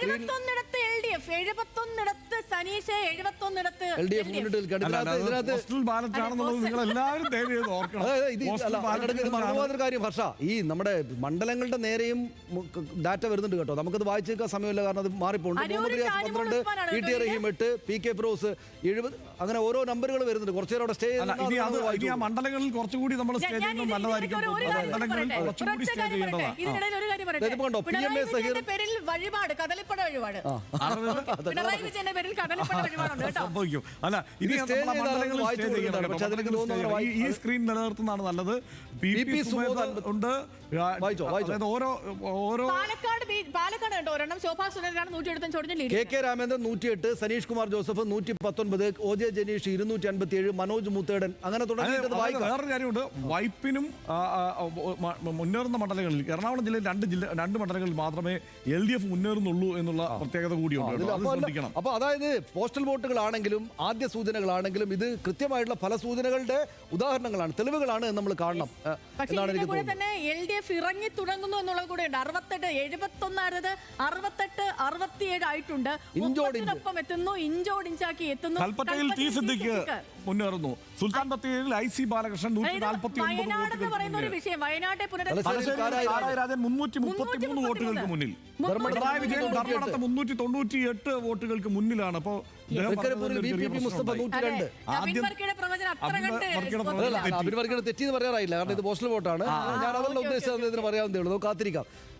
71 LDF, 71 Saneesh, 71 LDF മുന്നിട്ട് നിൽക്കുകയാണ്. Postal ballot ആണെന്നുള്ളത് നിങ്ങൾ എല്ലാവരും ദയവ് ചെയ്ത് ഓർക്കണം. മറന്നുപോകാത്തൊരു കാര്യം ഹർഷ, ഈ നമ്മുടെ മണ്ഡലങ്ങളുടെ നേരെയും ഡാറ്റ വരുന്നുണ്ട് കേട്ടോ. നമുക്കത് വായിച്ചേക്കാൻ സമയമില്ല, കാരണം അത് മാറിപ്പോണ്ട്. മുഹമ്മദ് റിയാസ് 12, PT റഹീം 8, PK ഫിറോസ് 70, അങ്ങനെ ഓരോ നമ്പറുകൾ വരുന്നുണ്ട്. കുറച്ചു നേരം അവിടെ സ്റ്റേ ആ മണ്ഡലങ്ങളിൽ കുറച്ചുകൂടി നമ്മൾ സ്റ്റേ ചെയ്യുന്നത് നല്ലതായിരിക്കും. മണ്ഡലങ്ങളിൽ കുറച്ചുകൂടി സ്റ്റേ ചെയ്യേണ്ടതാണ്. പേരിൽ വഴിപാട്, കദളിപ്പട വഴിപാട് പിണറായി വിജയന്റെ പേരിൽ കദളിപ്പട വഴിപാടുണ്ട് കേട്ടോ. സംഭവിക്കും. അല്ല, ഇനി മണ്ഡലങ്ങളിൽ സ്റ്റേ ചെയ്യണം. ഈ സ്ക്രീൻ നിലനിർത്തുന്നതാണ് നല്ലത്. ഉണ്ട്. ഓരോ പാലക്കാട് കേട്ടോ ഒരെണ്ണം. ശോഭാ സുരേന്ദ്രനാണ് 175 lead. KK Ramendran 108, Saneesh Kumar Joseph 119, OJ Janeesh 257, Manoj Muthedan, അങ്ങനെ തുടങ്ങിയിട്ട് വേറൊരു കാര്യമുണ്ട്. വൈപ്പിനും മുന്നേറുന്ന മണ്ഡലങ്ങളിൽ എറണാകുളം ജില്ലയിൽ രണ്ട് മണ്ഡലങ്ങളിൽ മാത്രമേ LDF മുന്നേറുന്നുള്ളൂ എന്നുള്ള പ്രത്യേകത കൂടിയുണ്ട്. അപ്പൊ അതായത് പോസ്റ്റൽ വോട്ടുകളാണെങ്കിലും ആദ്യ സൂചനകളാണെങ്കിലും ഇത് കൃത്യമായിട്ടുള്ള ഫലസൂചനകളുടെ ഉദാഹരണങ്ങളാണ്, തെളിവുകളാണ് നമ്മൾ കാണണം എന്നാണ് എനിക്ക് തോന്നുന്നത്. തന്നെ LDF ഇറങ്ങി തുടങ്ങുന്നു എന്നുള്ളത് കൂടെ ഉണ്ട്. 68, 71 68, 67 ആയിട്ടുണ്ട്. ഒപ്പം എത്തുന്നു, ഇഞ്ചോടിഞ്ചാക്കി എത്തുന്നു. കൽപ്പറ്റയിൽ ടി സിദ്ദിഖ് മുന്നേറുന്നു. സുൽത്താൻ ബത്തേരിയിൽ IC ബാലകൃഷ്ണൻ 149 പറയുന്ന ഒരു വിഷയം. വയനാട്ടെ രാജൻ 333 വോട്ടുകൾക്ക് മുന്നിൽ. പിണറായി വിജയൻ ധർമ്മടത്ത് 398 വോട്ടുകൾക്ക് മുന്നിലാണ്. അപ്പോ തെറ്റിന്ന് പറയാറായില്ല, കാരണം ഇത് പോസ്റ്റൽ വോട്ടാണ്. ഞാൻ അതല്ല ഉദ്ദേശിച്ചത്, പറയാവുന്നതേ ഉള്ളൂ. കാത്തിരിക്കാം.